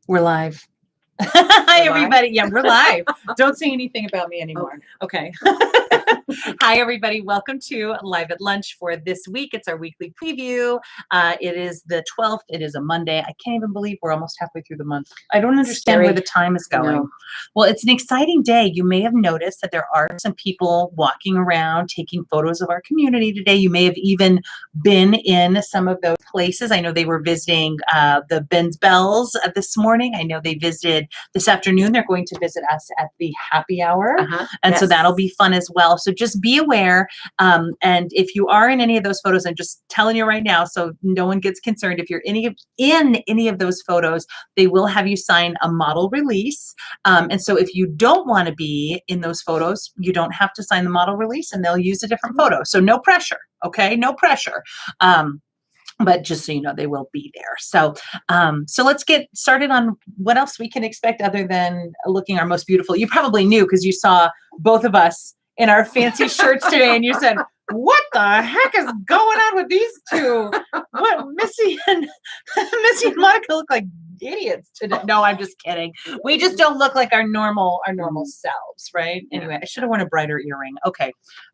We're live. Hi, We're live? everybody. Yeah, we're live. Don't say anything about me anymore. Okay. Hi, everybody. Welcome to Live at Lunch for this week. It's our weekly preview. It is the 12th. It is a Monday. I can't even believe we're almost halfway through the month. I don't understand where the time is going. No. Well, it's an exciting day. You may have noticed that there are some people walking around taking photos of our community today. You may have even been in some of those places. I know they were visiting the Ben's Bells this morning. I know they visited this afternoon. They're going to visit us at the happy hour. And so that'll be fun as well. So just be aware. And if you are in any of those photos, I'm just telling you right now, so no one gets concerned. If you're in any of those photos, they will have you sign a model release. And so if you don't want to be in those photos, you don't have to sign the model release and they'll use a different photo. So no pressure. Okay. No pressure. But just so you know, they will be there. So let's get started on what else we can expect other than looking our most beautiful. You probably knew because you saw both of us in our fancy shirts today and you said, what the heck is going on with these two? What Missy and Monica look like idiots today. No, I'm just kidding. We just don't look like our normal selves, right? Yeah. Anyway, I should have worn a brighter earring. Okay.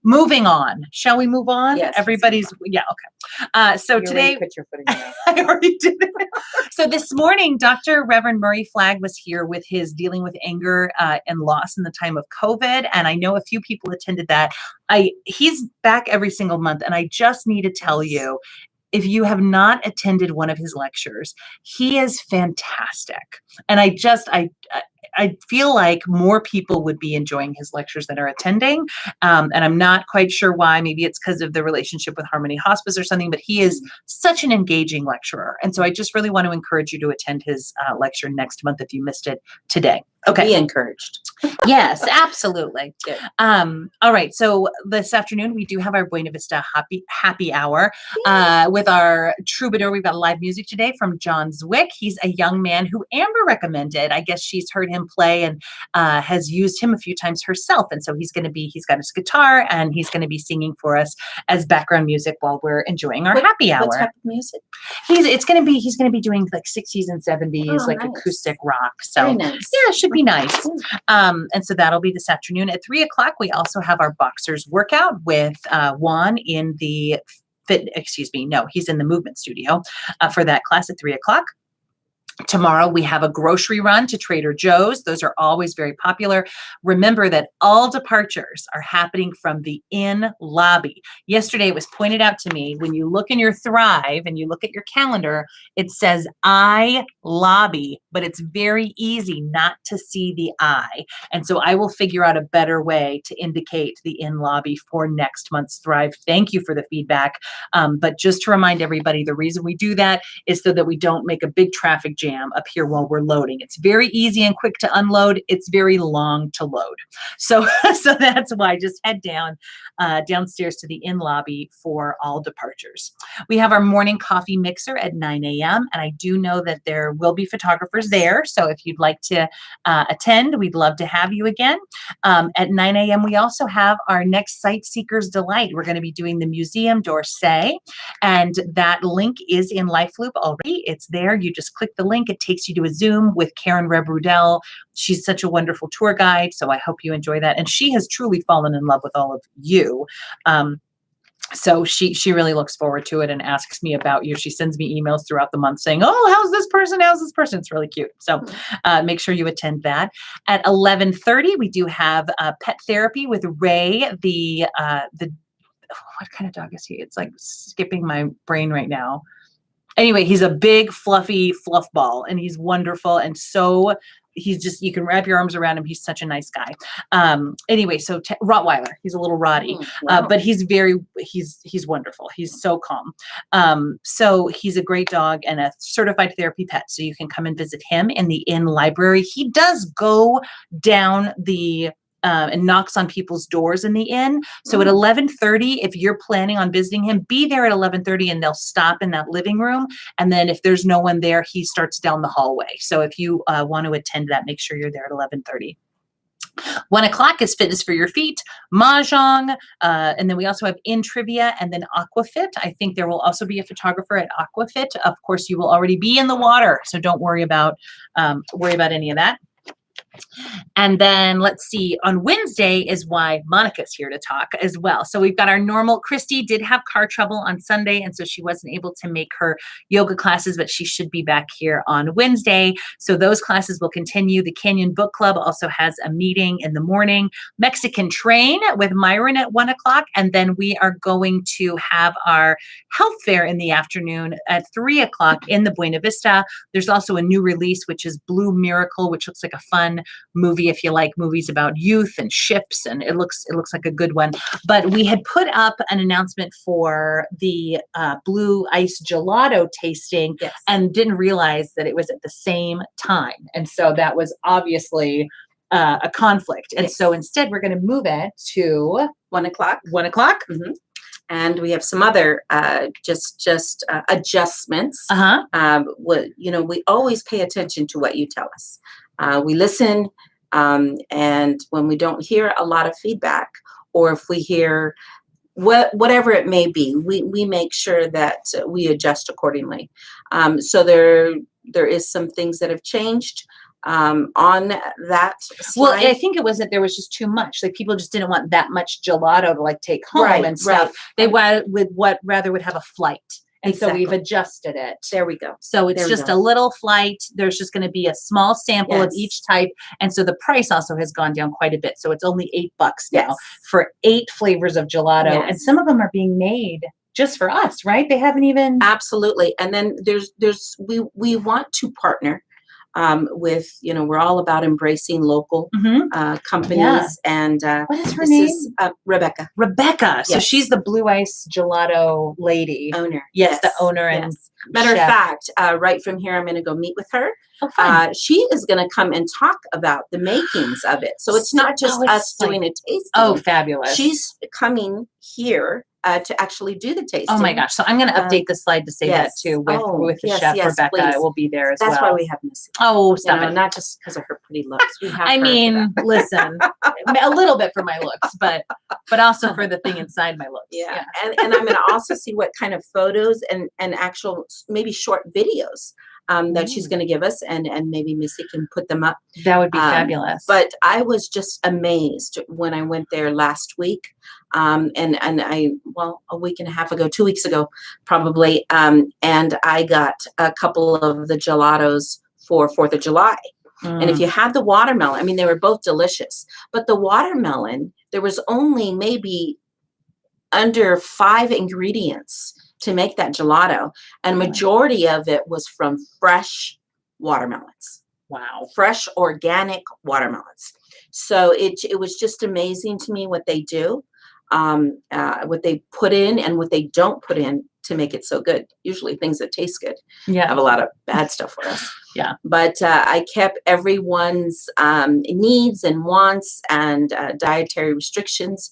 Moving on. Shall we move on? Yes. Everybody's okay. So You today already put your foot in your mouth. I already did it. So this morning, Dr. Reverend Murray Flagg was here with his dealing with anger and loss in the time of COVID. And I know a few people attended that. He's back every single month. And I just need to tell you, if you have not attended one of his lectures, he is fantastic. And I feel like more people would be enjoying his lectures that are attending. And I'm not quite sure why. Maybe it's because of the relationship with Harmony Hospice or something, but he is such an engaging lecturer. And so I just really want to encourage you to attend his lecture next month if you missed it today. Okay. Be encouraged. Yes, absolutely. Good. All right. So this afternoon we do have our Buena Vista happy hour with our troubadour. We've got live music today from John Zwick. He's a young man who Amber recommended. I guess she's heard him play and has used him a few times herself. And so he's got his guitar and he's going to be singing for us as background music while we're enjoying our happy hour. What type of music? He's going to be doing like 60s and 70s, nice. acoustic rock. So Very nice. yeah, it should be nice. And so that'll be this afternoon at 3:00. We also have our boxers workout with Juan in the he's in the movement studio for that class at 3:00. Tomorrow, we have a grocery run to Trader Joe's. Those are always very popular. Remember that all departures are happening from the inn lobby. Yesterday, it was pointed out to me, when you look in your Thrive and you look at your calendar, it says I lobby, but it's very easy not to see the I. And so I will figure out a better way to indicate the inn lobby for next month's Thrive. Thank you for the feedback. But just to remind everybody, the reason we do that is so that we don't make a big traffic jam up here while we're loading. It's very easy and quick to unload. It's very long to load. So that's why just head downstairs to the inn lobby for all departures. We have our morning coffee mixer at 9 a.m. And I do know that there will be photographers there. So if you'd like to attend, we'd love to have you again. At 9 a.m. we also have our next Site Seekers Delight. We're going to be doing the Museum d'Orsay, and that link is in LifeLoop already. It's there. You just click the link. It takes you to a Zoom with Karen Rebrudel. She's such a wonderful tour guide, so I hope you enjoy that. And she has truly fallen in love with all of you. So she really looks forward to it and asks me about you. She sends me emails throughout the month saying, oh, how's this person? How's this person? It's really cute. So make sure you attend that. At 11:30, we do have pet therapy with Ray, the what kind of dog is he? It's like skipping my brain right now. Anyway, he's a big, fluffy fluff ball, and he's wonderful. And so you can wrap your arms around him. He's such a nice guy. Anyway, so Rottweiler, he's a little Roddy, Wow. but he's wonderful. He's so calm. So he's a great dog and a certified therapy pet. So you can come and visit him in the inn library. He does go down and knocks on people's doors in the inn. So at 11:30, if you're planning on visiting him, be there at 11:30 and they'll stop in that living room. And then if there's no one there, he starts down the hallway. So if you want to attend that, make sure you're there at 11:30. 1 o'clock is Fitness for Your Feet, Mahjong, and then we also have In Trivia and then Aquafit. I think there will also be a photographer at Aquafit. Of course, you will already be in the water, so don't worry about any of that. And then let's see, on Wednesday is why Monica's here to talk as well. So we've got our normal, Christy did have car trouble on Sunday, and so she wasn't able to make her yoga classes, but she should be back here on Wednesday. So those classes will continue. The Canyon Book Club also has a meeting in the morning. Mexican Train with Myron at 1 o'clock. And then we are going to have our health fair in the afternoon at 3 o'clock in the Buena Vista. There's also a new release, which is Blue Miracle, which looks like a fun movie if you like movies about youth and ships, and it looks like a good one. But we had put up an announcement for the Blue Ice Gelato tasting, Yes. and didn't realize that it was at the same time, and so that was obviously a conflict. And Yes. so instead, we're going to move it to 1 o'clock. 1 o'clock. And we have some other adjustments. We always pay attention to what you tell us. We listen, and when we don't hear a lot of feedback, or if we hear whatever it may be, we make sure that we adjust accordingly. So there is some things that have changed on that slide. Well, I think it was that there was just too much. Like people just didn't want that much gelato to like take home and stuff. They rather would have a flight. And so we've adjusted it. There we go. So it's just a little flight. There's just going to be a small sample of each type. And so the price also has gone down quite a bit. So it's only $8 now for 8 flavors of gelato. Yes. And some of them are being made just for us, right? They haven't even. Absolutely. And then we want to partner with, we're all about embracing local companies. Yeah. And what is her name? Rebecca. Rebecca. So Yes. she's the Blue Ice Gelato lady. Owner. Yes, the owner and Matter of chef. fact, right from here, I'm going to go meet with her. Oh, fun. She is going to come and talk about the makings of it. So it's not just us doing a tasting. Oh, fabulous. She's coming here to actually do the tasting. Oh my gosh. So I'm going to update the slide to say that too with the chef, Rebecca. Please. It will be there as That's well. why we have Missy. Oh, stop it. Not just because of her pretty looks. We have I her mean, listen, a little bit for my looks, but also for the thing inside my looks. Yeah. And I'm going to also see what kind of photos and actual maybe short videos that she's going to give us, and maybe Missy can put them up. That would be fabulous. But I was just amazed when I went there last week, and a week and a half ago, 2 weeks ago, probably, and I got a couple of the gelatos for 4th of July. And if you had the watermelon, I mean, they were both delicious, but the watermelon, there was only maybe under 5 ingredients to make that gelato, and majority of it was from fresh watermelons. Wow. Fresh organic watermelons. So it was just amazing to me what they do, what they put in and what they don't put in to make it so good. Usually things that taste good have a lot of bad stuff for us. Yeah. But I kept everyone's needs and wants and dietary restrictions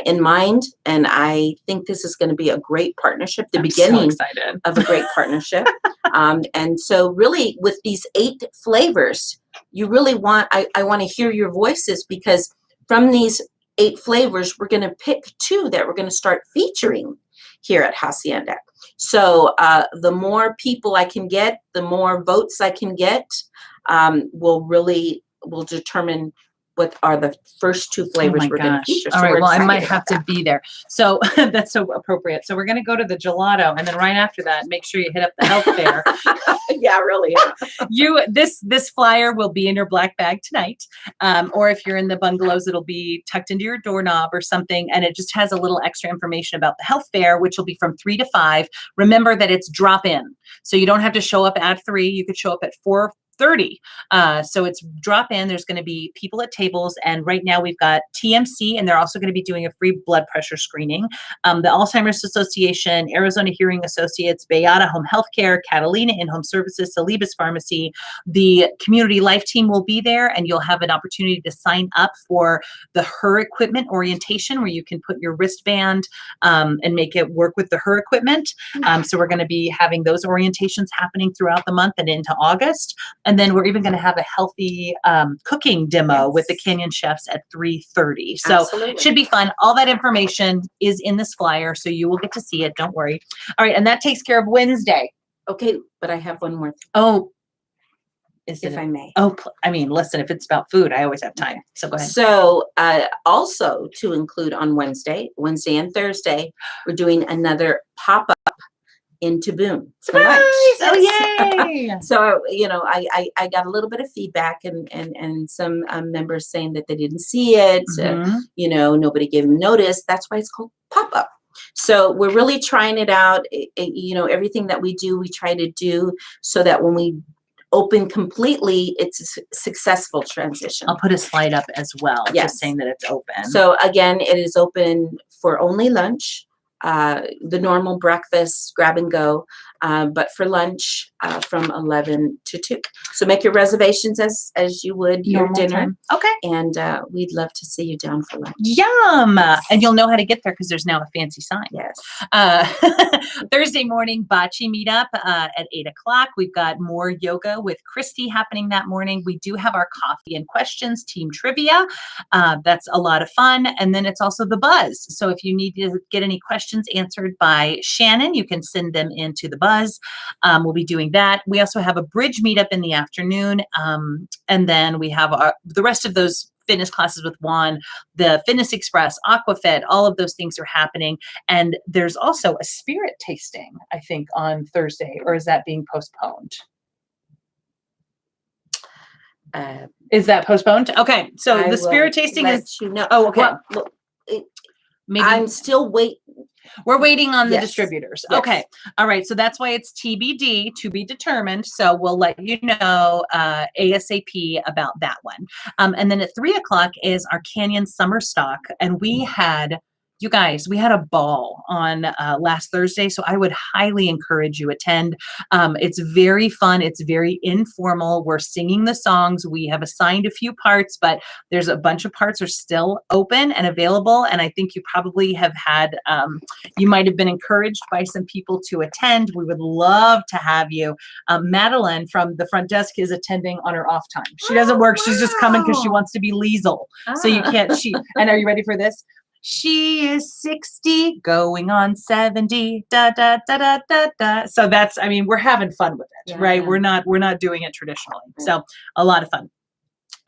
in mind. And I think this is going to be a great partnership, the beginning of a great partnership. And so really with these 8 flavors, you really I want to hear your voices, because from these 8 flavors, we're going to pick 2 that we're going to start featuring here at Hacienda. So the more people I can get, the more votes I can get, will determine what are the first 2 flavors we're going to feature. All right. Well, I might have to be there. So that's so appropriate. So we're going to go to the gelato, and then right after that, make sure you hit up the health fair. Yeah, really. This flyer will be in your black bag tonight. Or if you're in the bungalows, it'll be tucked into your doorknob or something. And it just has a little extra information about the health fair, which will be from 3 to 5. Remember that it's drop in. So you don't have to show up at 3. You could show up at 4:30. So it's drop in. There's going to be people at tables. And right now we've got TMC, and they're also going to be doing a free blood pressure screening. The Alzheimer's Association, Arizona Hearing Associates, Bayada Home Healthcare, Catalina In-Home Services, Salibas Pharmacy. The community life team will be there, and you'll have an opportunity to sign up for the Her Equipment orientation, where you can put your wristband and make it work with the Her equipment. So we're going to be having those orientations happening throughout the month and into August. And then we're even going to have a healthy cooking demo with the Yes. Canyon chefs at 3:30. So Absolutely. it should be fun. All that information is in this flyer, so you will get to see it. Don't worry. All right, and that takes care of Wednesday. Okay, but I have one more thing, Oh, is if it? I may. Oh, I mean, listen, if it's about food, I always have time. So go ahead. So, also to include on Wednesday and Thursday, we're doing another pop-up in Taboon for lunch. Oh, Yes. yay! So, I got a little bit of feedback and some members saying that they didn't see it. Mhm. Nobody gave them notice. That's why it's called pop-up. So we're really trying it out. Everything that we do, we try to do so that when we open completely, it's a successful transition. I'll put a slide up as well, Yes. just saying that it's open. So again, it is open for only lunch, the normal breakfast, grab and go, but for lunch from 11 to 2. So make your reservations as you would your Normal dinner, time. Okay. and we'd love to see you down for lunch. Yum! Yes. And you'll know how to get there because there's now a fancy sign. Yes. Thursday morning bocce meetup at 8:00. We've got more yoga with Christy happening that morning. We do have our coffee and questions team trivia. That's a lot of fun. And then it's also the buzz. So if you need to get any questions answered by Shannon, you can send them into the buzz. We'll be doing that. We also have a bridge meetup in the afternoon. And then we have the rest of those fitness classes with Juan, the Fitness Express, Aquafit, all of those things are happening. And there's also a spirit tasting, I think, on Thursday, or is that being postponed? Is that postponed? Okay, so I the spirit will tasting let is, you know. oh, okay. Well, look, maybe I'm still waiting. we're waiting on the Yes. distributors. Yes. Okay. All right. So that's why it's TBD, to be determined. So we'll let you know ASAP about that one. And then at 3:00 is our Canyon Summer Stock. And we had a ball on last Thursday. So I would highly encourage you attend. It's very fun. It's very informal. We're singing the songs. We have assigned a few parts, but there's a bunch of parts are still open and available. And I think you probably have had, you might have been encouraged by some people to attend. We would love to have you. Madeline from the front desk is attending on her off time. She doesn't work. She's just coming because she Wow. wants to be Liesel. So you can't, and are you ready for this? She is 60, going on 70, da, da, da, da, da, da. So that's, I mean, we're having fun with it, right? Yeah. We're not doing it traditionally. So a lot of fun.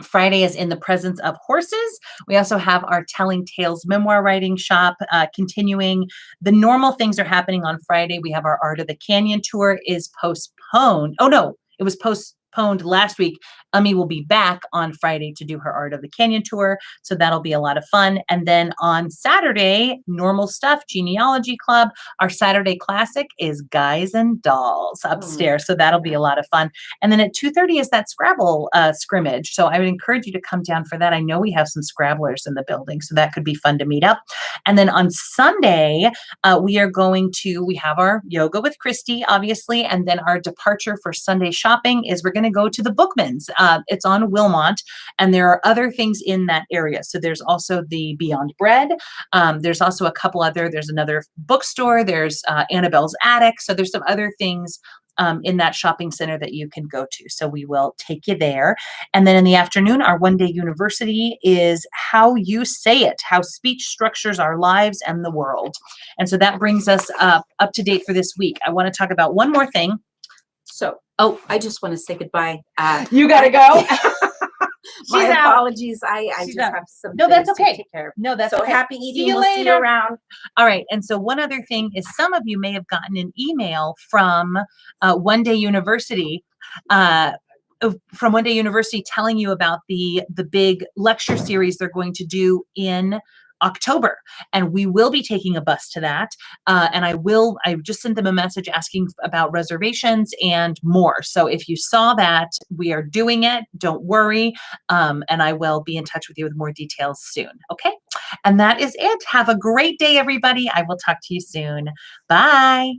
Friday is in the presence of horses. We also have our Telling Tales memoir writing shop continuing. The normal things are happening on Friday. We have our Art of the Canyon tour is postponed. Oh no, it was postponed last week. Umi will be back on Friday to do her Art of the Canyon tour. So that'll be a lot of fun. And then on Saturday, normal stuff, Genealogy Club. Our Saturday classic is Guys and Dolls upstairs. So that'll be a lot of fun. And then at 2:30 is that Scrabble scrimmage. So I would encourage you to come down for that. I know we have some Scrabblers in the building, so that could be fun to meet up. And then on Sunday, we have our yoga with Christy, obviously. And then our departure for Sunday shopping is we're going to go to the Bookmans. It's on Wilmont, and there are other things in that area. So there's also the Beyond Bread. There's also there's another bookstore. There's Annabelle's Attic. So there's some other things in that shopping center that you can go to. So we will take you there. And then in the afternoon, our one-day university is How You Say It, How Speech Structures Our Lives and the World. And so that brings us up to date for this week. I want to talk about one more thing. So, I just want to say goodbye. You got to go. My She's out. apologies. I She's just out. have some No, that's things to okay. take care of. No, that's So okay. happy See eating. you We'll see you later. around. All right. And so one other thing is some of you may have gotten an email from One Day University. From One Day University telling you about the big lecture series they're going to do in October, and we will be taking a bus to that. And I just sent them a message asking about reservations and more. So if you saw that, we are doing it. Don't worry. And I will be in touch with you with more details soon. Okay. And that is it. Have a great day, everybody. I will talk to you soon. Bye.